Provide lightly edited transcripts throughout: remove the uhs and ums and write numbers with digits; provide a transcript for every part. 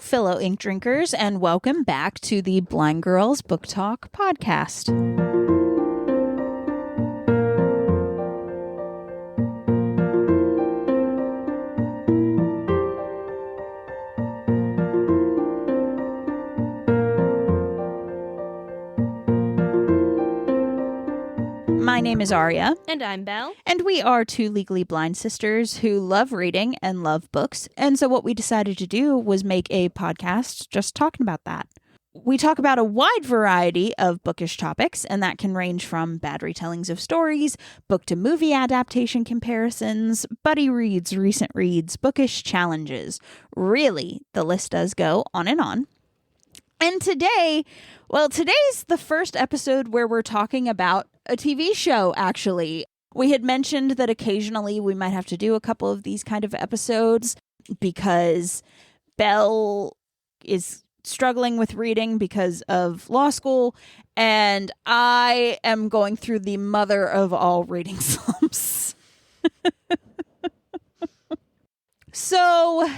fellow ink drinkers, and welcome back to the Blind Girls Book Talk podcast. My name is Aria. And I'm Belle. And we are two legally blind sisters who love reading and love books. And so what we decided to do was make a podcast just talking about that. We talk about a wide variety of bookish topics, and that can range from bad retellings of stories, book to movie adaptation comparisons, buddy reads, recent reads, bookish challenges. Really, the list does go on and on. And today's the first episode where we're talking about a TV show, actually. We had mentioned that occasionally we might have to do a couple of these kind of episodes because Belle is struggling with reading because of law school, and I am going through the mother of all reading slumps. So,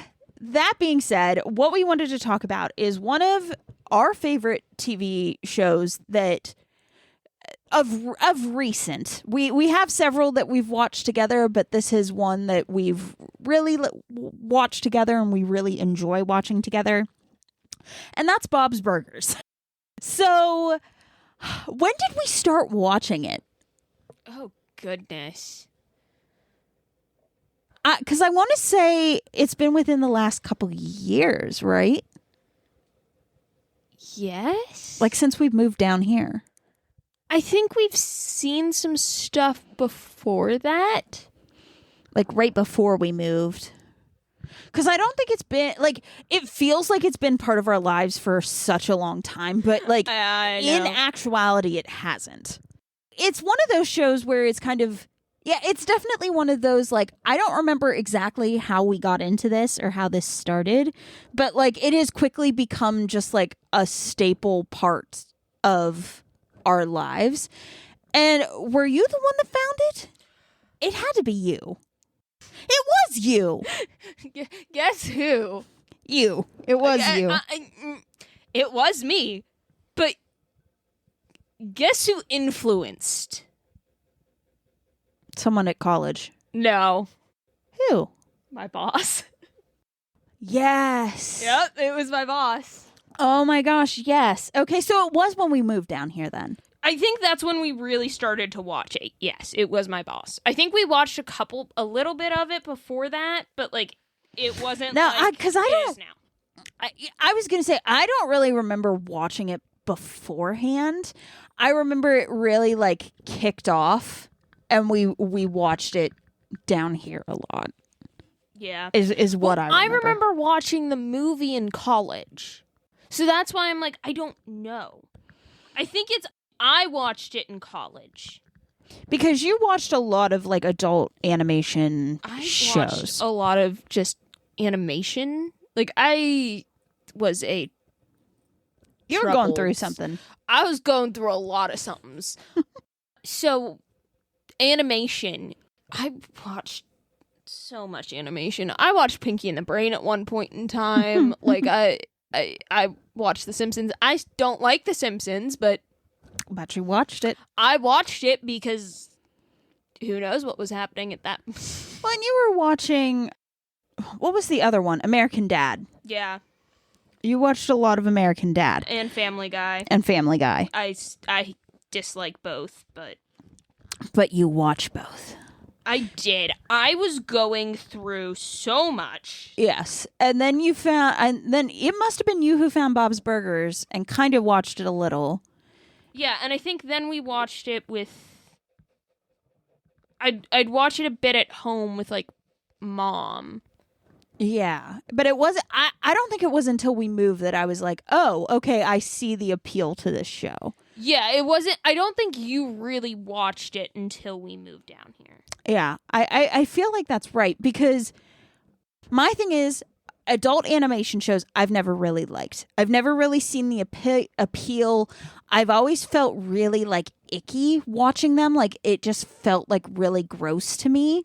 that being said, what we wanted to talk about is one of our favorite TV shows that of recent. We have several that we've watched together, but this is one that we've really watched together and we really enjoy watching together. And that's Bob's Burgers. So, when did we start watching it? Oh, goodness. Because I want to say it's been within the last couple years, right? Yes? Like since we've moved down here. I think we've seen some stuff before that. Like right before we moved. Because I don't think it's been, like, it feels like it's been part of our lives for such a long time. But, like, in actuality, it hasn't. It's one of those shows where it's kind of, yeah, it's definitely one of those, like, I don't remember exactly how we got into this or how this started. But, like, it has quickly become just, like, a staple part of our lives. And were you the one that found it? It had to be you. It was you. Guess who? You. It was you. It was me. But guess who influenced? Someone at college. No. Who? My boss. Yes. Yep, it was my boss. Oh my gosh, yes. Okay, so it was when we moved down here then. I think that's when we really started to watch it. Yes, it was my boss. I think we watched a little bit of it before that, but like it wasn't. No, like because I don't. I was gonna say I don't really remember watching it beforehand. I remember it really like kicked off, and we watched it down here a lot. Yeah, is what I remember watching the movie in college, so that's why I'm like I don't know. I think I watched it in college. Because you watched a lot of, like, adult animation shows. I watched a lot of just animation. Like, I was a... You were going through something. I was going through a lot of somethings. So, animation. I watched so much animation. I watched Pinky and the Brain at one point in time. Like, I watched The Simpsons. I don't like The Simpsons, but you watched it. I watched it because who knows what was happening at that. Well, and you were watching, what was the other one? American Dad. Yeah. You watched a lot of American Dad. And Family Guy. I dislike both, But you watch both. I did. I was going through so much. Yes. And then then it must have been you who found Bob's Burgers and kind of watched it a little. Yeah, and I think then we watched it with... I'd watch it a bit at home with, like, Mom. Yeah. But it wasn't... I don't think it was until we moved that I was like, oh, okay, I see the appeal to this show. Yeah, it wasn't... I don't think you really watched it until we moved down here. Yeah, I feel like that's right, because my thing is, adult animation shows I've never really liked. I've never really seen the appeal. I've always felt really like icky watching them. Like it just felt like really gross to me.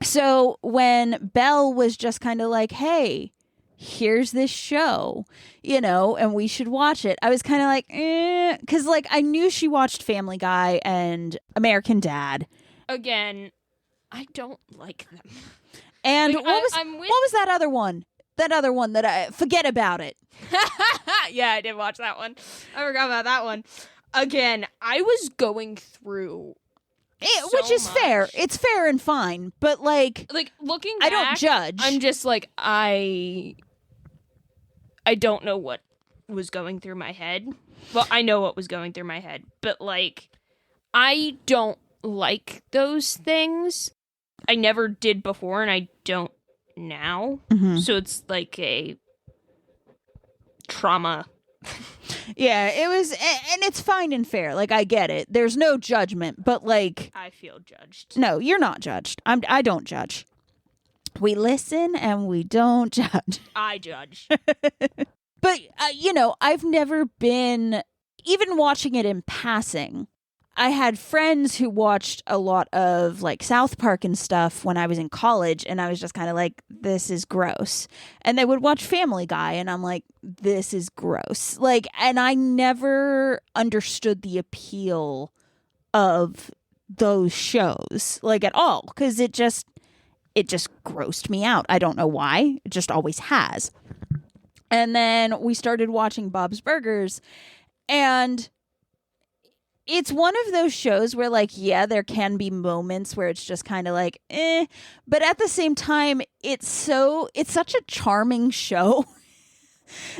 So when Belle was just kind of like, hey, here's this show, and we should watch it. I was kind of like, because like I knew she watched Family Guy and American Dad. Again, I don't like them. And like, what was that other one? That other one that I forget about it. Yeah, I did watch that one. I forgot about that one. Again, I was going through which is much. Fair. It's fair and fine, but like looking back, I don't judge. I'm just like I don't know what was going through my head. Well, I know what was going through my head, but like I don't like those things. I never did before, and I don't now. Mm-hmm. So it's like a trauma. Yeah, it was, and it's fine and fair. Like, I get it. There's no judgment, but like, I feel judged. No, you're not judged. I don't judge. We listen and we don't judge. I judge. But I've never been, even watching it in passing. I had friends who watched a lot of like South Park and stuff when I was in college, and I was just kind of like, this is gross. And they would watch Family Guy, and I'm like, this is gross. Like, and I never understood the appeal of those shows, like, at all, because it just grossed me out. I don't know why. It just always has. And then we started watching Bob's Burgers, and it's one of those shows where, like, yeah, there can be moments where it's just kind of like, but at the same time, it's such a charming show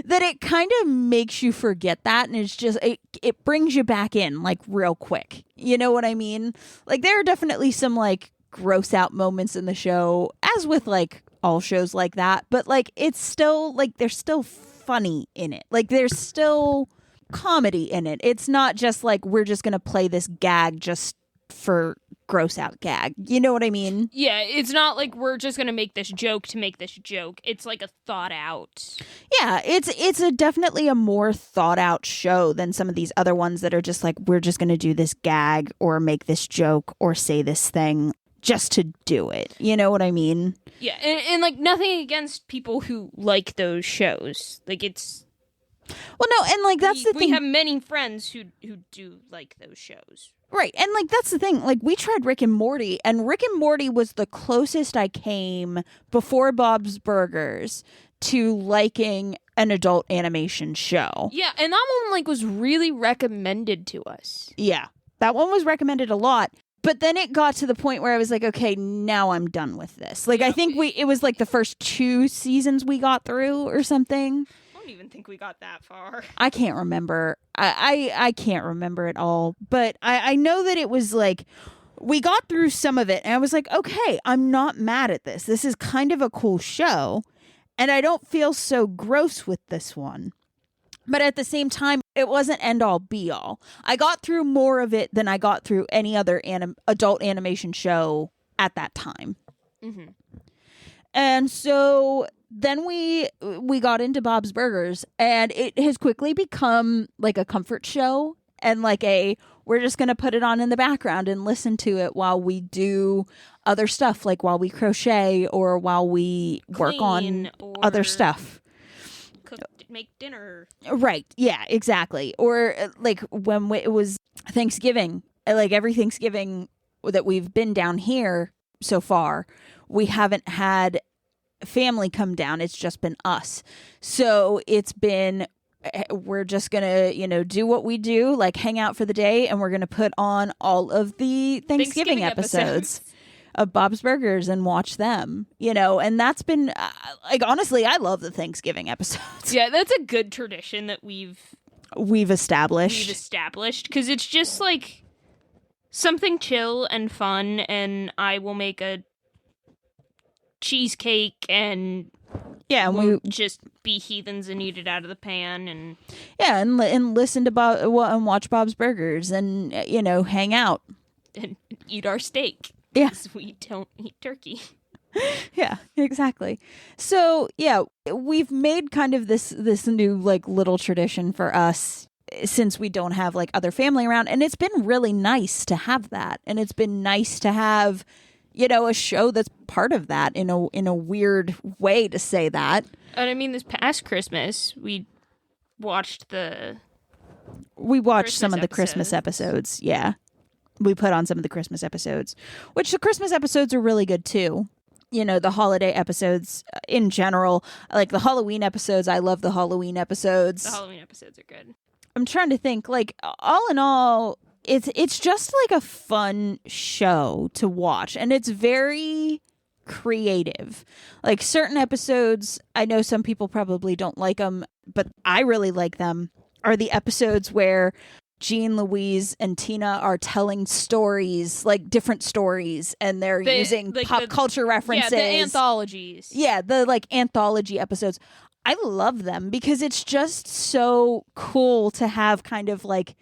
that it kind of makes you forget that, and it's just, it brings you back in, like, real quick. You know what I mean? Like, there are definitely some, like, gross out moments in the show, as with, like, all shows like that, but, like, it's still, like, there's still funny in it. Like, there's still comedy in it. It's not just like we're just gonna play this gag just for gross out gag. You know what I mean? Yeah, it's not like we're just gonna make this joke to make this joke. It's like a thought out. Yeah, it's definitely a more thought out show than some of these other ones that are just like, we're just gonna do this gag or make this joke or say this thing just to do it. You know what I mean? Yeah, and like nothing against people who like those shows. Like, it's, well, no, and like that's the thing. We have many friends who do like those shows. Right, and like that's the thing. Like, we tried Rick and Morty, and Rick and Morty was the closest I came before Bob's Burgers to liking an adult animation show. Yeah, and that one like was really recommended to us. Yeah, that one was recommended a lot. But then it got to the point where I was like, okay, now I'm done with this. Like, yeah, I think it was like the first 2 seasons we got through or something. I don't even think we got that far. I can't remember. I can't remember it all. But I know that it was like, we got through some of it, and I was like, okay, I'm not mad at this. This is kind of a cool show, and I don't feel so gross with this one. But at the same time, it wasn't end all be all. I got through more of it than I got through any other adult animation show at that time. Mm-hmm. And so then we got into Bob's Burgers, and it has quickly become like a comfort show, and like we're just going to put it on in the background and listen to it while we do other stuff, like while we crochet or while we work on other stuff. Make dinner. Right. Yeah, exactly. Or like when it was Thanksgiving, like every Thanksgiving that we've been down here so far, we haven't had family come down. It's just been us. So it's been, we're just going to, do what we do, like hang out for the day, and we're going to put on all of the Thanksgiving episodes of Bob's Burgers and watch them, and that's been like, honestly, I love the Thanksgiving episodes. Yeah, that's a good tradition that we've established because it's just like something chill and fun, and I will make a cheesecake and we just be heathens and eat it out of the pan, and and listen to and watch Bob's Burgers and hang out and eat our steak. Yeah, because we don't eat turkey. Yeah, exactly. So yeah, we've made kind of this new like little tradition for us since we don't have like other family around, and it's been really nice to have that, and it's been nice to have a show that's part of that in a weird way to say that. And I mean, this past Christmas, we watched some Christmas of the Christmas episodes. Yeah. We put on some of the Christmas episodes, which the Christmas episodes are really good too. The holiday episodes in general, like the Halloween episodes. I love the Halloween episodes. The Halloween episodes are good. I'm trying to think, like, all in all, it's just like a fun show to watch, and it's very creative. Like, certain episodes, I know some people probably don't like them, but I really like them, are the episodes where Jean, Louise, and Tina are telling stories, like different stories, and they're using like pop culture references. Yeah, the anthologies. Yeah, the like anthology episodes. I love them because it's just so cool to have kind of like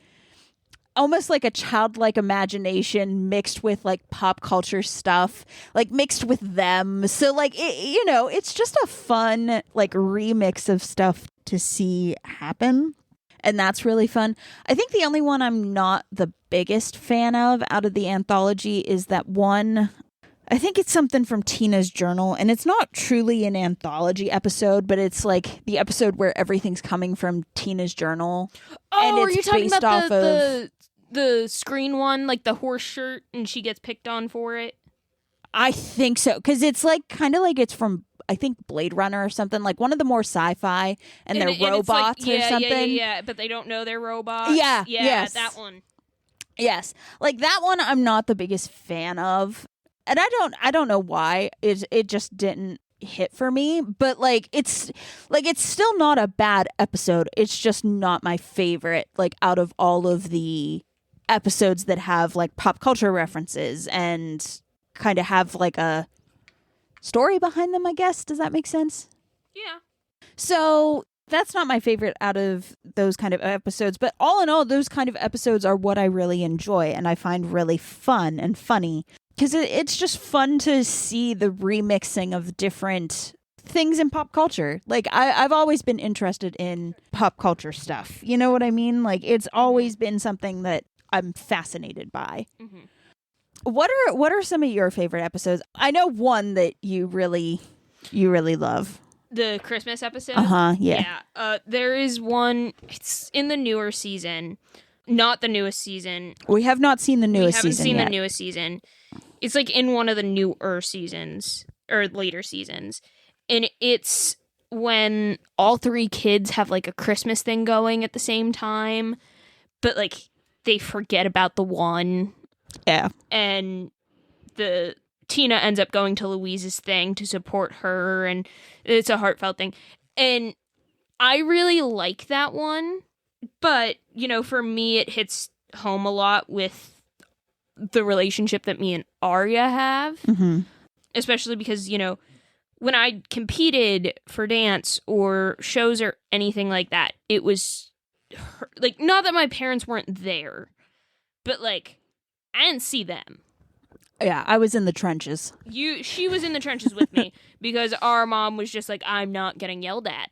almost like a childlike imagination mixed with like pop culture stuff, like mixed with them. So like, it's just a fun like remix of stuff to see happen. And that's really fun. I think the only one I'm not the biggest fan of out of the anthology is that one. I think it's something from Tina's journal, and it's not truly an anthology episode, but it's like the episode where everything's coming from Tina's journal. Oh, and are you talking about the screen one, like the horse shirt, and she gets picked on for it? I think so, because it's like kind of like it's from, I think, Blade Runner or something, like one of the more sci-fi, and they're robots or something. Yeah, but they don't know they're robots. Yeah, yes. That one. Yes, like that one I'm not the biggest fan of. And I don't know why it just didn't hit for me, but like it's still not a bad episode. It's just not my favorite, like out of all of the episodes that have like pop culture references and kind of have like a story behind them, I guess. Does that make sense? Yeah. So that's not my favorite out of those kind of episodes, but all in all, those kind of episodes are what I really enjoy and I find really fun and funny. Because it's just fun to see the remixing of different things in pop culture. Like, I've always been interested in pop culture stuff. You know what I mean? Like, it's always been something that I'm fascinated by. Mm-hmm. What are some of your favorite episodes? I know one that you really love. The Christmas episode? Yeah. There is one, it's in the newer season. Not the newest season. We have not seen the newest season. We haven't seen yet. the newest season. It's like in one of the newer seasons or later seasons. And it's when all three kids have like a Christmas thing going at the same time, but like they forget about the one. Yeah. And the Tina ends up going to Louise's thing to support her, and it's a heartfelt thing. And I really like that one, but for me it hits home a lot with the relationship that me and Arya have, mm-hmm. especially because, when I competed for dance or shows or anything like that, it was like, not that my parents weren't there, but like, I didn't see them. Yeah, I was in the trenches. She was in the trenches with me because our mom was just like, I'm not getting yelled at.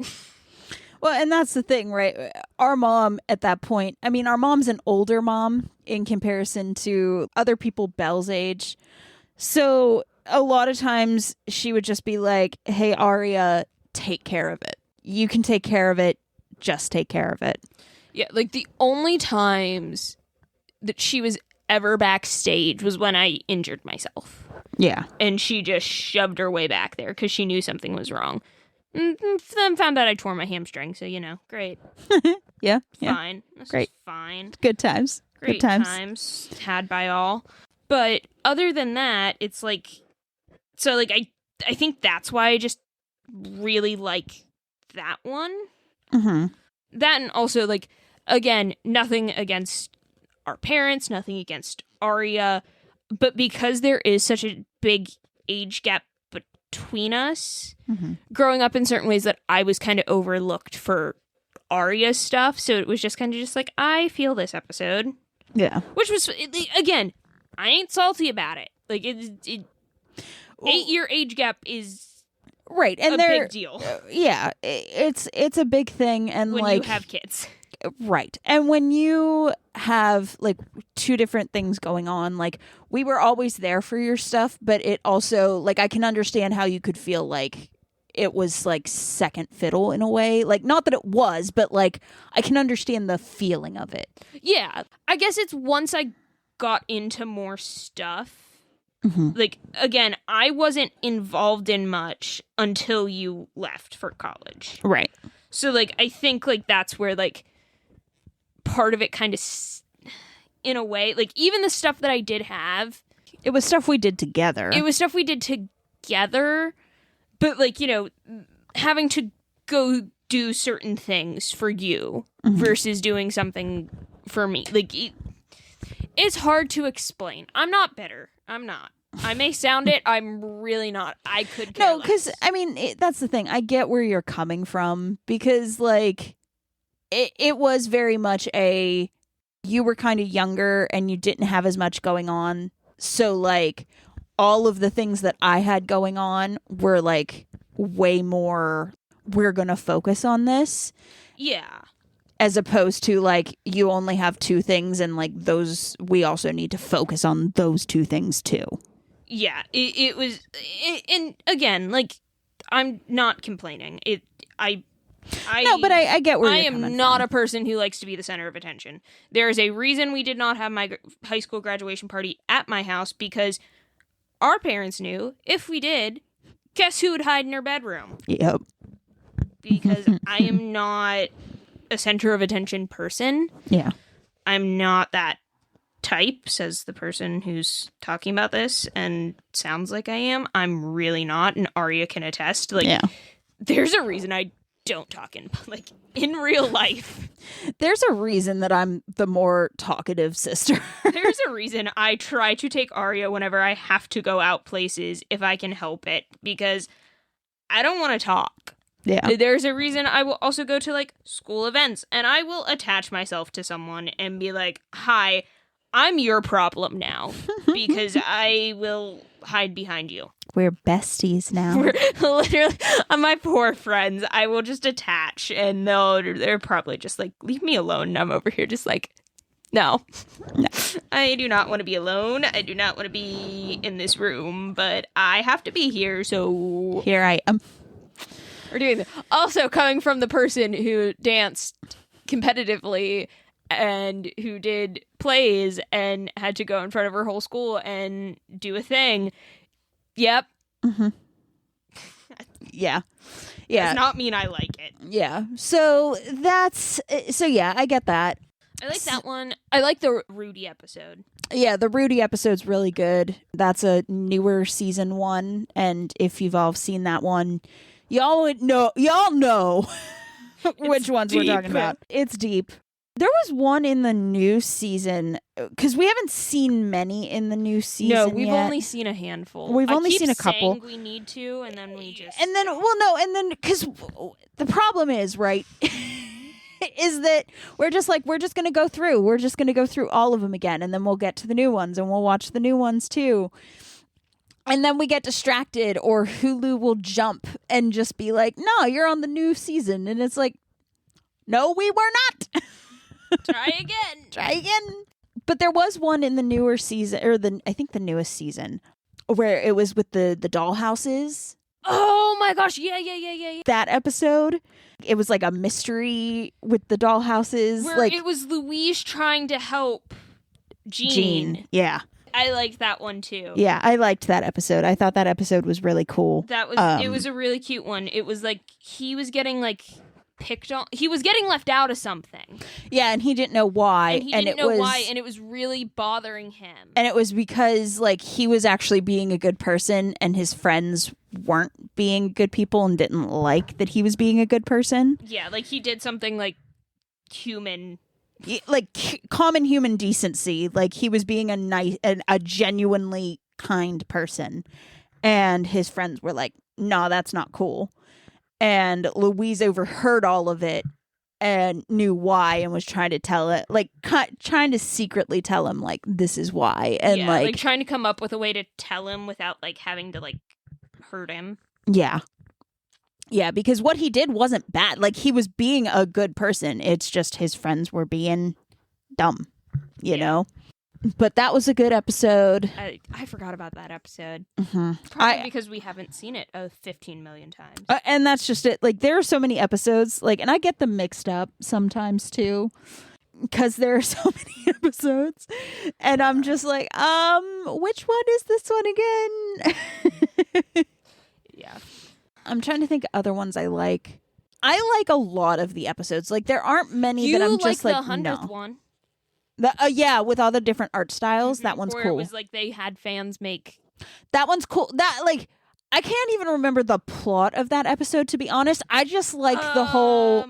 Well, and that's the thing, right? Our mom at that point, I mean, our mom's an older mom in comparison to other people Belle's age. So a lot of times she would just be like, hey, Arya, take care of it. You can take care of it. Just take care of it. Yeah, like the only times that she was ever backstage was when I injured myself. Yeah. And she just shoved her way back there because she knew something was wrong. And then found out I tore my hamstring, so great. Yeah, fine. That's great. Fine. Good times. Great Good times had by all. But other than that, it's like, so like I think that's why I just really like that one. Mm-hmm. That, and also like, again, nothing against our parents, nothing against Arya, but because there is such a big age gap between us, mm-hmm. growing up in certain ways that I was kind of overlooked for Arya stuff, so it was just kind of just like, I feel this episode. Yeah. Which was, again, I ain't salty about it. Like, 8-year age gap is right, and a big deal. Yeah, it's a big thing, and when like, you have kids. Right. And when you have like two different things going on, like we were always there for your stuff, but it also like I can understand how you could feel like it was like second fiddle in a way. Like not that it was, but like I can understand the feeling of it. Yeah. I guess it's once I got into more stuff. Like, again, I wasn't involved in much until you left for college. Right. So, like, I think, like, that's where, like, part of it kind of, in a way, like, even the stuff that I did have. It was stuff we did together. But, like, you know, having to go do certain things for you versus doing something for me. Like, it's hard to explain. I'm not bitter. I'm not. I may sound it. I'm really not. I could care No, because, I mean, that's the thing. I get where you're coming from because, like, it was very much you were kind of younger and you didn't have as much going on. So, like, all of the things that I had going on were, like, way more, we're going to focus on this. Yeah. As opposed to, like, you only have two things and, like, those, we also need to focus on those two things, too. Yeah, it was, and again, like, I'm not complaining. No, but I get where I you're coming am not from. a person who likes to be the center of attention. There is a reason we did not have my high school graduation party at my house because our parents knew if we did, guess who would hide in her bedroom? Yep. Because I am not a center of attention person. Yeah. I'm not that type, says the person who's talking about this, and sounds like I am. I'm really not, and Arya can attest. Like, yeah. There's a reason I don't talk in real life. There's a reason that I'm the more talkative sister. There's a reason I try to take Arya whenever I have to go out places if I can help it, because I don't want to talk. Yeah. There's a reason I will also go to, like, school events, and I will attach myself to someone and be like, hi, I'm your problem now, because I will hide behind you. We're besties now. We're literally, my poor friends, I will just attach, and they're probably just like, leave me alone, and I'm over here just like, no. I do not want to be alone. I do not want to be in this room, but I have to be here, so here I am. We're doing this. Also, coming from the person who danced competitively and who did plays and had to go in front of her whole school and do a thing. Yep. Mm-hmm. Yeah. Yeah. Does not mean I like it. Yeah. So yeah, I get that. I like that one. I like the Rudy episode. Yeah, the Rudy episode's really good. That's a newer season 1, and if you've all seen that one, y'all know which ones we're talking about. It's deep. There was one in the new season, because we haven't seen many in the new season. No, we've yet. only seen a handful. We've only keep seen a couple. Saying we need to, and then we just. And then, well, no, and then, because the problem is, right, is that we're just going to go through. We're just going to go through all of them again, and then we'll get to the new ones, and we'll watch the new ones too. And then we get distracted, or Hulu will jump and just be like, no, you're on the new season. And it's like, no, we were not. Try again. But there was one in the newer season, or I think the newest season, where it was with the dollhouses. Oh my gosh, yeah. That episode, it was like a mystery with the dollhouses. Where like it was Louise trying to help Jean. Yeah. I liked that one too. Yeah, I liked that episode. I thought that episode was really cool. It was a really cute one. It was like he was getting like picked on. He was getting left out of something. Yeah, and he didn't know why. And he didn't know why, and it was really bothering him. And it was because like he was actually being a good person and his friends weren't being good people and didn't like that he was being a good person. Yeah, like he did something like human, like common human decency. Like he was being a genuinely kind person, and his friends were like, "No, that's not cool." And Louise overheard all of it and knew why and was trying to tell it, like trying to secretly tell him like this is why, and like trying to come up with a way to tell him without like having to like hurt him. Yeah. Yeah, because what he did wasn't bad. Like, he was being a good person. It's just his friends were being dumb, you know? But that was a good episode. I forgot about that episode. Mm-hmm. Probably because we haven't seen it 15 million times. And that's just it. Like, there are so many episodes, like, and I get them mixed up sometimes too, because there are so many episodes, and I'm just like, which one is this one again? Yeah. I'm trying to think of other ones I like. I like a lot of the episodes. Like, there aren't many that I'm just like, the 100th one. Yeah, with all the different art styles. That one's Where cool. It was like they had fans make. That one's cool. That, like, I can't even remember the plot of that episode, to be honest. I just like the whole.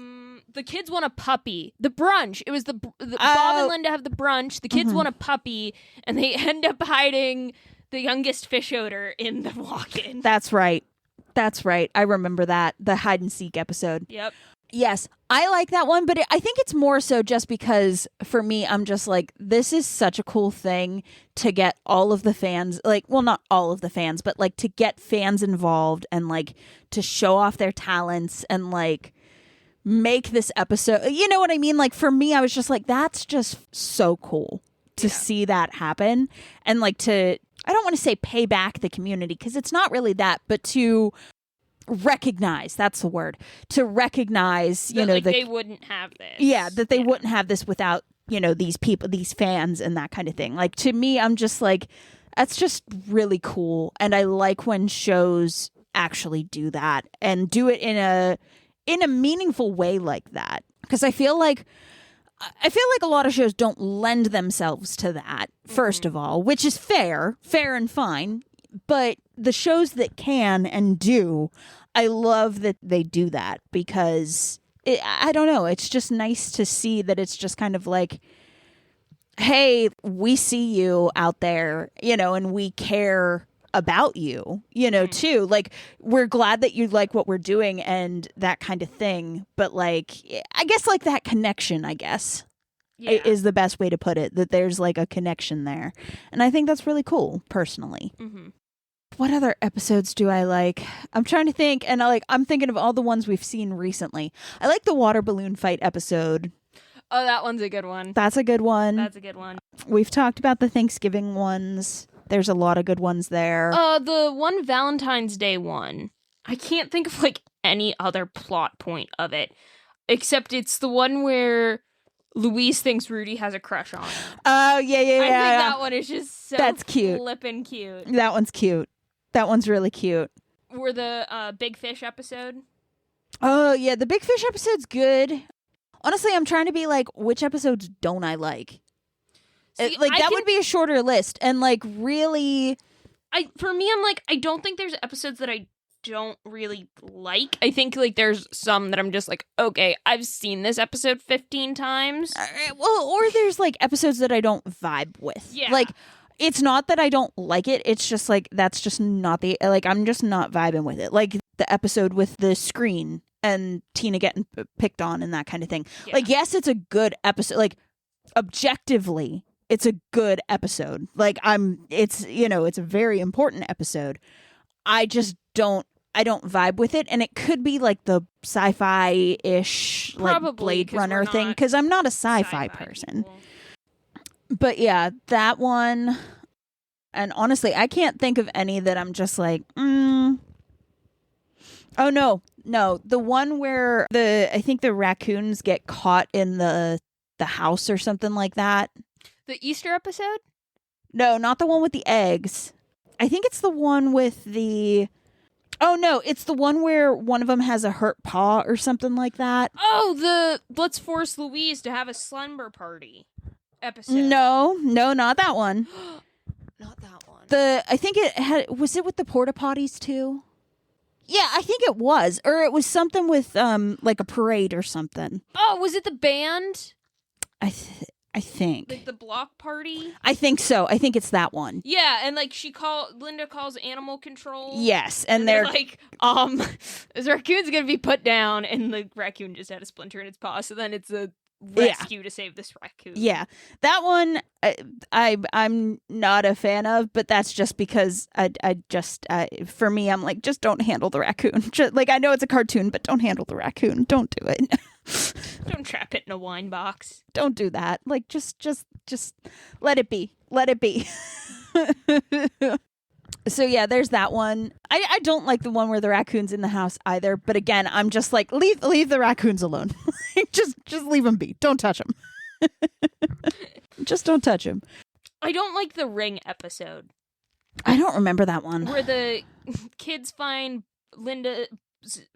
The kids want a puppy. The brunch. It was the Bob and Linda have the brunch. The kids want a puppy, and they end up hiding the youngest fish odor in the walk-in. That's right. That's right. I remember that. The hide and seek episode. Yep. Yes, I like that one, but I think it's more so just because for me, I'm just like, this is such a cool thing to get all of the fans, like, well, not all of the fans, but like to get fans involved and like to show off their talents and like make this episode. You know what I mean? Like, for me, I was just like, that's just so cool to see that happen and like to, I don't want to say pay back the community because it's not really that, but to recognize, that's the word, to recognize, you know, like they wouldn't have this. Yeah, that they wouldn't have this without, you know, these people, these fans and that kind of thing. Like, to me, I'm just like, that's just really cool. And I like when shows actually do that and do it in a meaningful way like that. Because I feel like a lot of shows don't lend themselves to that, first of all, which is fair and fine. But the shows that can and do, I love that they do that because I don't know. It's just nice to see that it's just kind of like, hey, we see you out there, you know, and we care about you, you know, too. Like, we're glad that you like what we're doing and that kind of thing. But like, I guess like that connection, I guess, is the best way to put it, that there's like a connection there. And I think that's really cool, personally. Mm-hmm. What other episodes do I like? I'm trying to think, and I'm thinking of all the ones we've seen recently. I like the water balloon fight episode. Oh, that one's a good one. That's a good one. That's a good one. We've talked about the Thanksgiving ones. There's a lot of good ones there. The one Valentine's Day one. I can't think of like any other plot point of it, except it's the one where Louise thinks Rudy has a crush on her. Oh, yeah. I think that one is just so That's cute. flippin' cute. That one's cute. That one's really cute. Or the Big Fish episode. Oh, yeah. The Big Fish episode's good. Honestly, I'm trying to be like, which episodes don't I like? See, that would be a shorter list. And like, really... For me, I'm like, I don't think there's episodes that I don't really like. I think like there's some that I'm just like, okay, I've seen this episode 15 times. Or there's like episodes that I don't vibe with. Yeah. Like, it's not that I don't like it. It's just like, that's just not like, I'm just not vibing with it. Like the episode with the screen and Tina getting picked on and that kind of thing. Yeah. Like, yes, it's a good episode. Like, objectively, it's a good episode. Like, it's, you know, it's a very important episode. I just don't vibe with it. And it could be like the sci-fi-ish, like Blade Runner thing, because I'm not a sci-fi person. People. But yeah, that one. And honestly, I can't think of any that I'm just like, Oh, no. The one where I think the raccoons get caught in the house or something like that. The Easter episode? No, not the one with the eggs. I think it's the one with the... Oh, no, it's the one where one of them has a hurt paw or something like that. Oh, the Let's Force Louise to have a slumber party episode. No, not that one. Not that one. I think was it with the porta potties too? Yeah, I think it was. Or it was something with like a parade or something. Oh, was it the band? I think. Like the block party? I think so. I think it's that one. Yeah, and like Linda calls animal control. Yes, and they're like, this raccoon's gonna be put down, and the raccoon just had a splinter in its paw, so then it's a rescue to save this raccoon. Yeah, that one I'm not a fan of, but that's just because I just for me, I'm like, just don't handle the raccoon. Just, like, I know it's a cartoon, but don't handle the raccoon. Don't do it. Don't trap it in a wine box. Don't do that. Like, just let it be. Let it be. So yeah, there's that one. I don't like the one where the raccoon's in the house either. But again, I'm just like, leave the raccoons alone. just leave them be. Don't touch them. Just don't touch them. I don't like the Ring episode. I don't remember that one. Where the kids find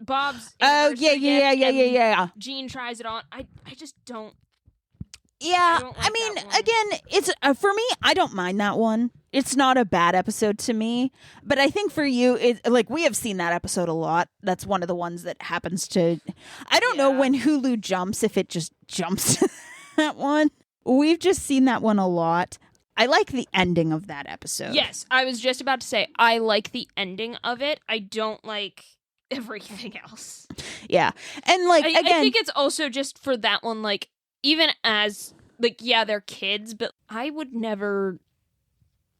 Bob's. Oh yeah. Jean tries it on. I just don't. Yeah, don't like I mean, that one. again, it's for me. I don't mind that one. It's not a bad episode to me, but I think for you, like, we have seen that episode a lot. That's one of the ones that happens to. I don't know when Hulu jumps, if it just jumps to that one. We've just seen that one a lot. I like the ending of that episode. Yes, I was just about to say I like the ending of it. I don't like everything else. Yeah, and like again, I think it's also just for that one, like, even as, like, yeah, they're kids, but I would never,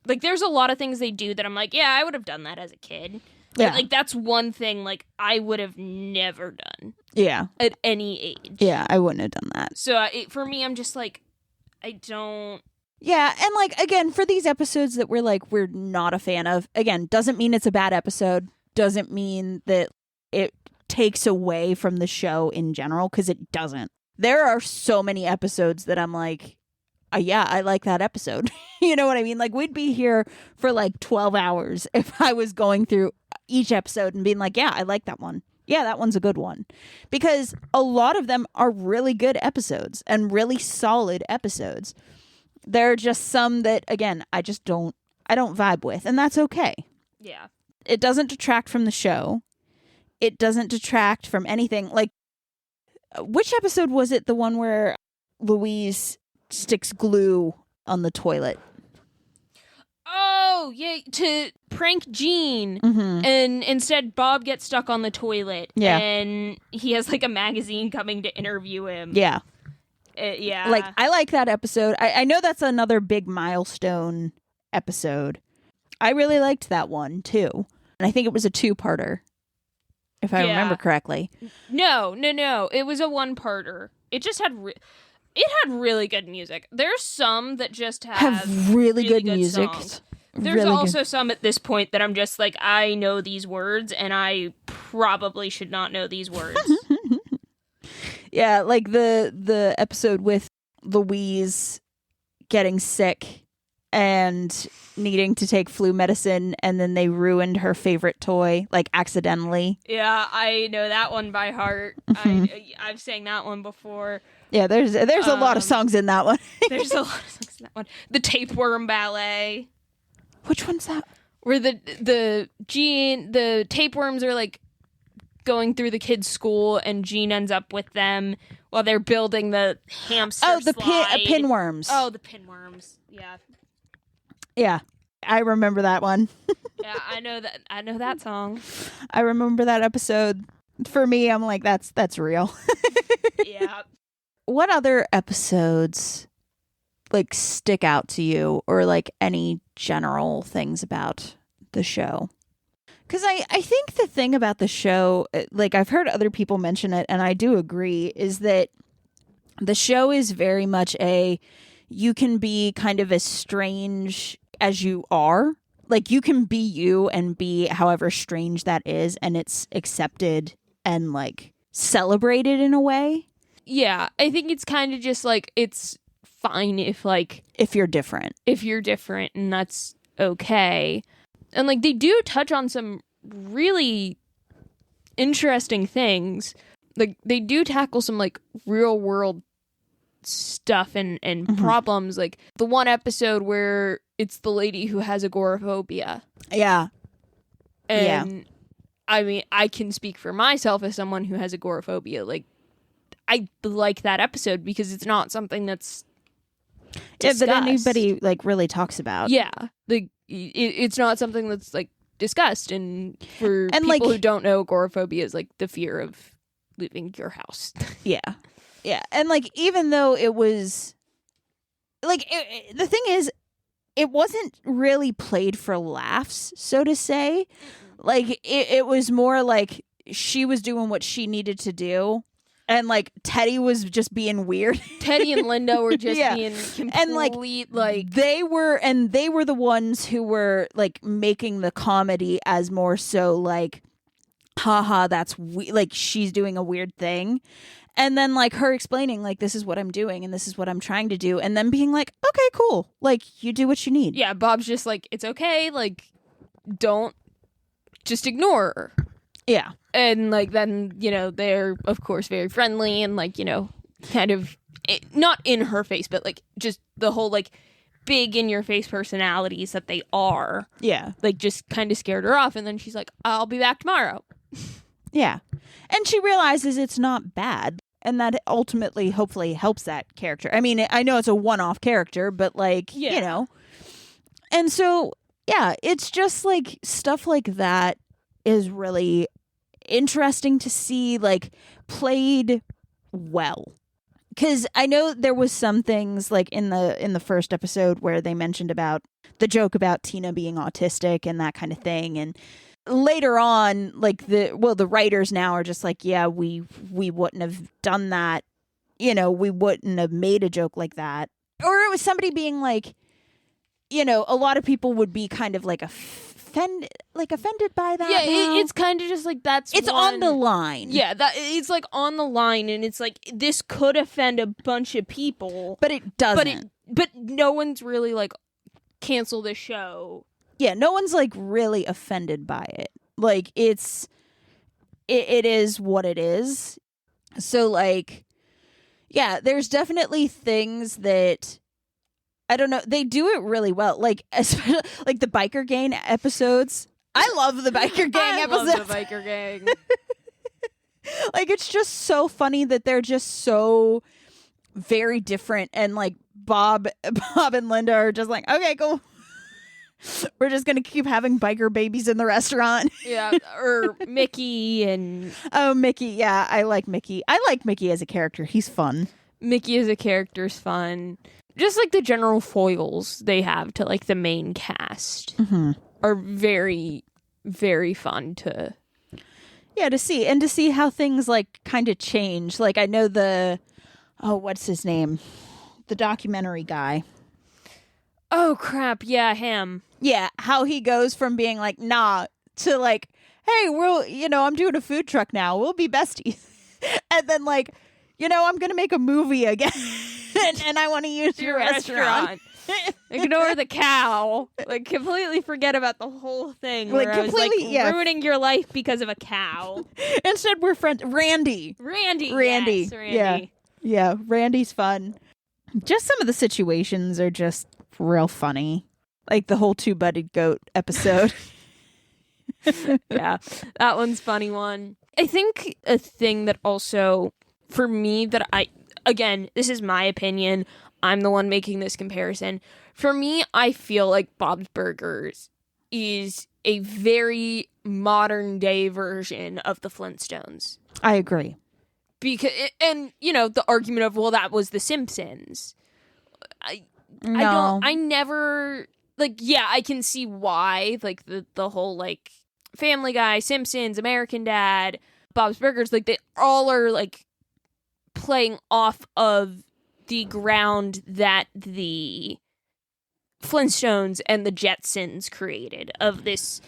like, there's a lot of things they do that I'm like, yeah, I would have done that as a kid. Yeah. Like, that's one thing, like, I would have never done. Yeah. At any age. Yeah, I wouldn't have done that. So, for me, I'm just like, I don't. Yeah, and, like, again, for these episodes that we're not a fan of, again, doesn't mean it's a bad episode, doesn't mean that it takes away from the show in general, because it doesn't. There are so many episodes that I'm like, yeah, I like that episode. You know what I mean? Like, we'd be here for like 12 hours if I was going through each episode and being like, yeah, I like that one. Yeah, that one's a good one. Because a lot of them are really good episodes and really solid episodes. There are just some that, again, I don't vibe with, and that's okay. Yeah. It doesn't detract from the show. It doesn't detract from anything. Like, which episode was it? The one where Louise sticks glue on the toilet. Oh, yeah, to prank Jean. Mm-hmm. And instead, Bob gets stuck on the toilet. Yeah. And he has, like, a magazine coming to interview him. Yeah. Yeah. Like, I like that episode. I know that's another big milestone episode. I really liked that one, too. And I think it was a 2-parter, if I remember correctly. No. It was a 1-parter. It just had... It had really good music. There's some that just have really good music. Songs. There's really also good. some at this point that I'm just like, I know these words, and I probably should not know these words. Yeah, like the episode with Louise getting sick and needing to take flu medicine, and then they ruined her favorite toy, like, accidentally. Yeah, I know that one by heart. Mm-hmm. I've sang that one before. Yeah, there's a lot of songs in that one. There's a lot of songs in that one. The Tapeworm Ballet. Which one's that? Where the tapeworms are, like, going through the kids' school, and Jean ends up with them while they're building the hamster Oh, the slide. pinworms. Oh, the pinworms. Yeah. Yeah, I remember that one. Yeah, I know that song. I remember that episode. For me, I'm like, that's real. Yeah. What other episodes, like, stick out to you, or, like, any general things about the show? Because I think the thing about the show, like, I've heard other people mention it, and I do agree, is that the show is very much you can be kind of as strange as you are. Like, you can be you and be however strange that is, and it's accepted and, like, celebrated in a way. Yeah, I think it's kind of just, like, it's fine if, like... If you're different. If you're different, and that's okay. And, like, they do touch on some really interesting things. Like, they do tackle some, like, real-world stuff and Mm-hmm. problems. Like, the one episode where it's the lady who has agoraphobia. Yeah. And, I mean, I can speak for myself as someone who has agoraphobia. Like, I like that episode because it's not something that's discussed. Yeah, that anybody, like, really talks about. Yeah, like, it's not something that's, like, discussed, and people, like, who don't know, agoraphobia is, like, the fear of leaving your house. Yeah. Yeah. And like, even though it was like, the thing is, it wasn't really played for laughs, so to say. Like, it was more like she was doing what she needed to do. And like Teddy was just being weird. Teddy and Linda were just Yeah. being complete, And like they were the ones who were like making the comedy as more so like, haha, that's like she's doing a weird thing. And then like her explaining like, this is what I'm doing and this is what I'm trying to do, and then being like, okay, cool, like you do what you need. Yeah, Bob's just like, it's okay, like don't just ignore her. Yeah. And like then, you know, they're of course very friendly and like, you know, kind of not in her face, but like just the whole like big in your face personalities that they are. Yeah. Like just kind of scared her off, and then she's like, I'll be back tomorrow. Yeah. And she realizes it's not bad, and that ultimately hopefully helps that character. I mean, I know it's a one-off character, but like, you know. And so, yeah, it's just like stuff like that is really interesting to see, like, played well. Because I know there was some things like in the first episode where they mentioned about the joke about Tina being autistic and that kind of thing. And later on, like the writers now are just like, yeah, we wouldn't have done that. You know, we wouldn't have made a joke like that. Or it was somebody being like, you know, a lot of people would be kind of like offended by that. Yeah, it's kind of just like it's on the line. Yeah, that it's like on the line, and it's like this could offend a bunch of people, but it doesn't. But no one's really like cancel the show. Yeah, no one's like really offended by it. Like it is what it is. So like, yeah, there's definitely things that I don't know. They do it really well. Like especially like the biker gang episodes. I love the biker gang episodes. I love the biker gang. Like it's just so funny that they're just so very different, and like Bob and Linda are just like, okay, cool. We're just gonna keep having biker babies in the restaurant. Yeah, or Mickey and Mickey. Yeah, I like Mickey. I like Mickey as a character. He's fun. Mickey as a character is fun. Just like the general foils they have to like the main cast are very, very fun to see, and to see how things like kind of change. Like I know what's his name? The documentary guy. Oh crap! Yeah, him. Yeah, how he goes from being like, nah, to like, hey, I'm doing a food truck now. We'll be besties. And then like, I'm going to make a movie again. and I want to use your restaurant. Ignore the cow. Like, completely forget about the whole thing. Like, where completely, I was, like, ruining your life because of a cow. Instead, we're friends. Randy. Yes, Randy. Yeah, Randy's fun. Just some of the situations are just real funny. Like the whole two-butted goat episode. Yeah, that one's funny one. I think a thing that also, for me, that again, this is my opinion, I'm the one making this comparison. For me, I feel like Bob's Burgers is a very modern day version of the Flintstones. I agree. Because, and, the argument of, well, that was the Simpsons. I never, like, yeah, I can see why, like, the whole, like, Family Guy, Simpsons, American Dad, Bob's Burgers, like, they all are, like, playing off of the ground that the Flintstones and the Jetsons created of this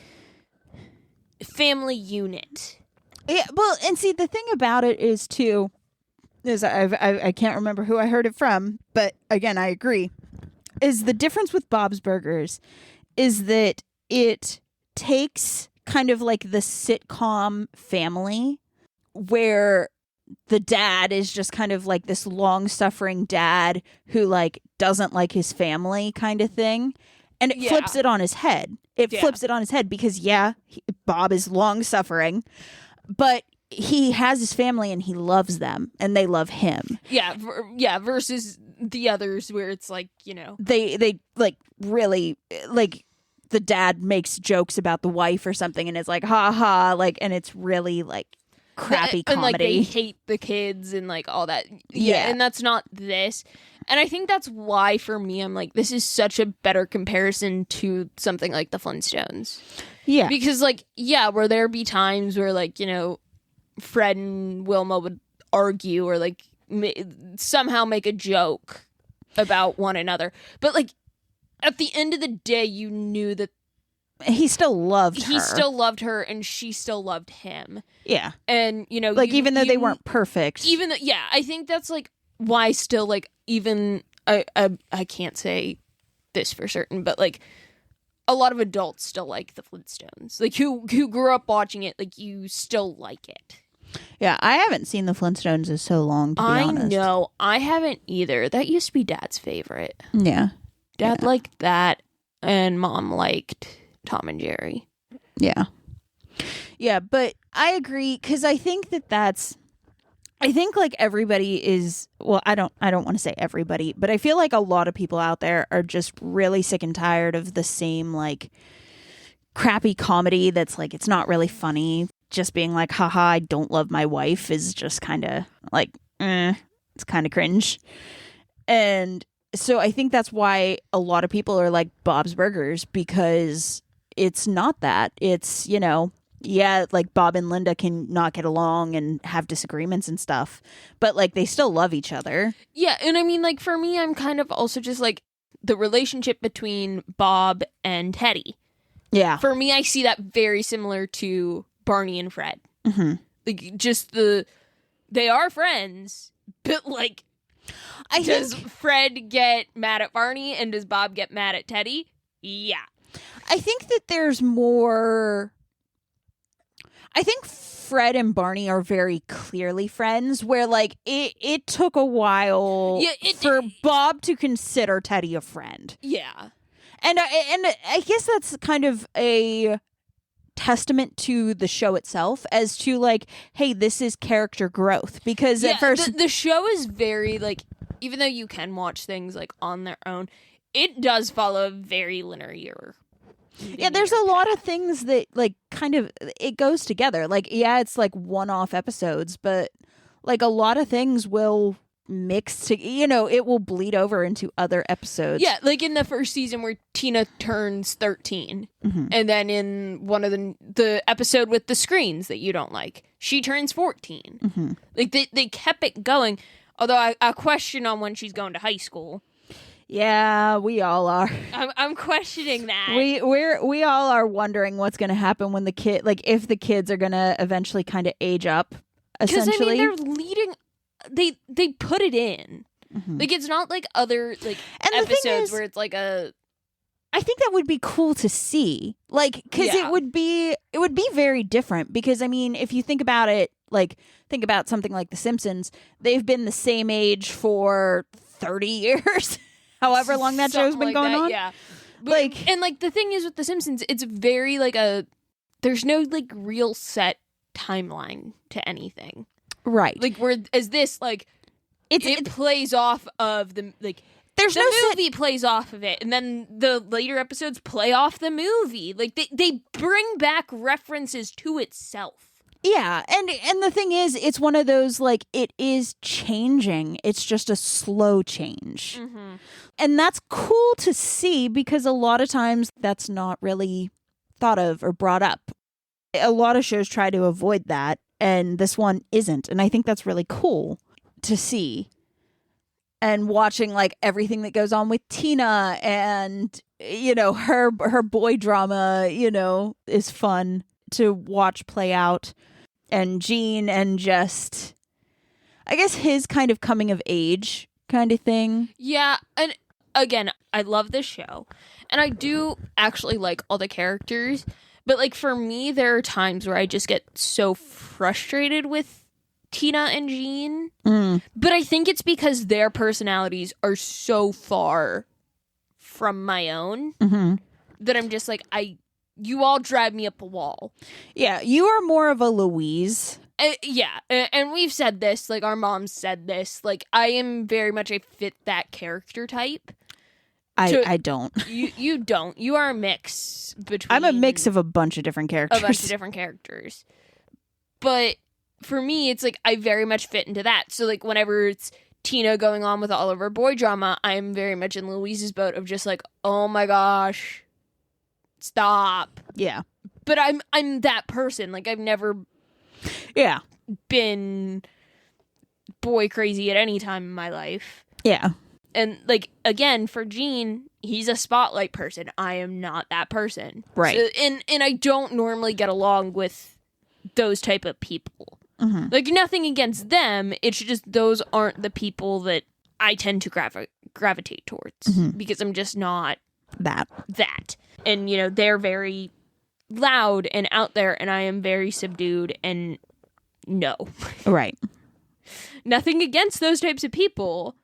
family unit. Yeah, well, and see, the thing about it is, too, is I can't remember who I heard it from, but, again, I agree, is the difference with Bob's Burgers is that it takes kind of like the sitcom family where the dad is just kind of like this long-suffering dad who like doesn't like his family kind of thing, and it flips it on his head. Flips it on his head because Bob is long-suffering, but he has his family and he loves them and they love him. Yeah, versus the others where it's like, they like really like the dad makes jokes about the wife or something and it's like ha ha, like, and it's really like crappy and like they comedy. hate the kids and like all that. Yeah. And that's not this. And I think that's why for me I'm like, this is such a better comparison to something like the Flintstones. Yeah. Because like, yeah, where there be times where like, you know, Fred and Wilma would argue or like somehow make a joke about one another, but like at the end of the day you knew that he still loved her. He still loved her and she still loved him. Yeah. And you know, like even though they weren't perfect, even though, yeah, I think that's like why still like even I can't say this for certain, but like a lot of adults still like the Flintstones, like who grew up watching it, like you still like it. Yeah, I haven't seen the Flintstones in so long, to be honest. I know, I haven't either. That used to be Dad's favorite. Yeah. Dad liked that, and Mom liked Tom and Jerry. Yeah. Yeah, but I agree, because I think I think like everybody is, well, I don't want to say everybody, but I feel like a lot of people out there are just really sick and tired of the same like crappy comedy that's like, it's not really funny. Just being like, haha, I don't love my wife is just kind of like, it's kind of cringe. And so I think that's why a lot of people are like Bob's Burgers, because it's not that. It's, you know, yeah, like Bob and Linda can not get along and have disagreements and stuff, but like they still love each other. Yeah, and I mean, like for me, I'm kind of also just like the relationship between Bob and Teddy. Yeah. For me, I see that very similar to Barney and Fred. Mm-hmm. Like just they are friends, but like, does Fred get mad at Barney and does Bob get mad at Teddy? Yeah. I think that there's more. I think Fred and Barney are very clearly friends, where like it took a while for Bob to consider Teddy a friend. Yeah. And I guess that's kind of a testament to the show itself, as to like, hey, this is character growth, because at first the show is very like, even though you can watch things like on their own, it does follow a very linear. Yeah, there's a lot of things that like kind of it goes together. Like, yeah, it's like one-off episodes, but like a lot of things will mix to, you know, it will bleed over into other episodes. Yeah, like in the first season where Tina turns 13, and then in one of the episode with the screens that you don't like, she turns 14. Like they kept it going. Although I question on when she's going to high school. Yeah, we all are. I'm questioning that. We all are wondering what's going to happen when the kid, like if the kids are going to eventually kind of age up. Essentially, because I mean they're leading. They put it in. Like it's not like other like episodes where it's like a. I think that would be cool to see, like, because it would be very different. Because I mean, if you think about it, like think about something like The Simpsons, they've been the same age for 30 years. However long that show's been going on. Yeah. But, like, and like the thing is with The Simpsons, it's very like there's no like real set timeline to anything. Right. Like whereas this, like it plays off of the like there's the no movie plays off of it, and then the later episodes play off the movie. Like they bring back references to itself. Yeah, and the thing is, it's one of those, like, it is changing. It's just a slow change. And that's cool to see, because a lot of times that's not really thought of or brought up. A lot of shows try to avoid that, and this one isn't. And I think that's really cool to see. And watching, like, everything that goes on with Tina and, you know, her boy drama, you know, is fun to watch play out. And Gene, and just, I guess, his kind of coming of age kind of thing. Yeah, and again, I love this show. And I do actually like all the characters. But, like, for me, there are times where I just get so frustrated with Tina and Gene. But I think it's because their personalities are so far from my own that I'm just like, you all drive me up a wall. Yeah, you are more of a Louise. Yeah, and we've said this, like our moms said this, like I am very much a fit that character type. I don't. You don't. You are a mix between. I'm a mix of a bunch of different characters. But for me, it's like I very much fit into that. So like whenever it's Tina going on with all of her boy drama, I'm very much in Louise's boat of just like, oh my gosh, stop. Yeah. But I'm that person. Like I've never been boy crazy at any time in my life. Yeah. And like again, for Gene, he's a spotlight person. I am not that person. Right. So, and I don't normally get along with those type of people. Mm-hmm. Like nothing against them. It's just those aren't the people that I tend to gravitate towards because I'm just not that. And you know, they're very loud and out there, and I am very subdued and no. Right. Nothing against those types of people.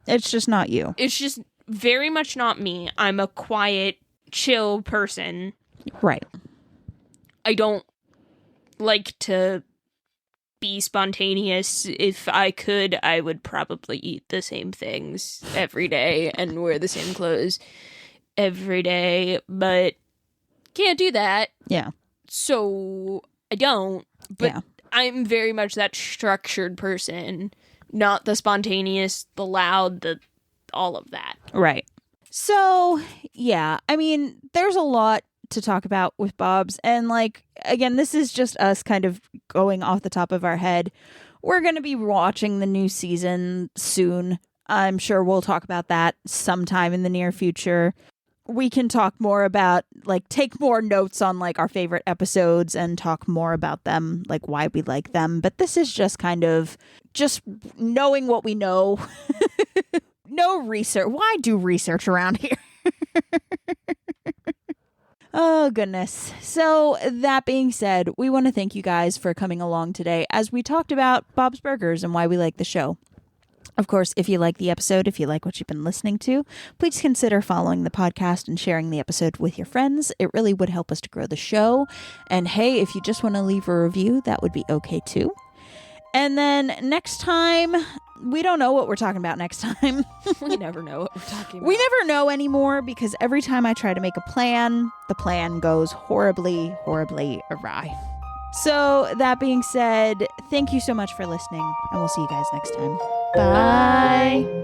It's just not you. It's just very much not me. I'm a quiet, chill person. Right. I don't like to be spontaneous. If I could, I would probably eat the same things every day and wear the same clothes every day, but can't do that. Yeah. So I don't, but I'm very much that structured person, not the spontaneous, the loud, the all of that. Right. So, yeah, I mean, there's a lot to talk about with Bob's. And like, again, this is just us kind of going off the top of our head. We're going to be watching the new season soon. I'm sure we'll talk about that sometime in the near future. We can talk more about, like, take more notes on, like, our favorite episodes and talk more about them, like, why we like them. But this is just kind of just knowing what we know. No research. Why do research around here? Oh, goodness. So that being said, we want to thank you guys for coming along today as we talked about Bob's Burgers and why we like the show. Of course, if you like the episode, if you like what you've been listening to, please consider following the podcast and sharing the episode with your friends. It really would help us to grow the show. And hey, if you just want to leave a review, that would be okay too. And then next time, we don't know what we're talking about next time. We never know what we're talking about. We never know anymore because every time I try to make a plan, the plan goes horribly, horribly awry. So that being said, thank you so much for listening, and we'll see you guys next time. Bye.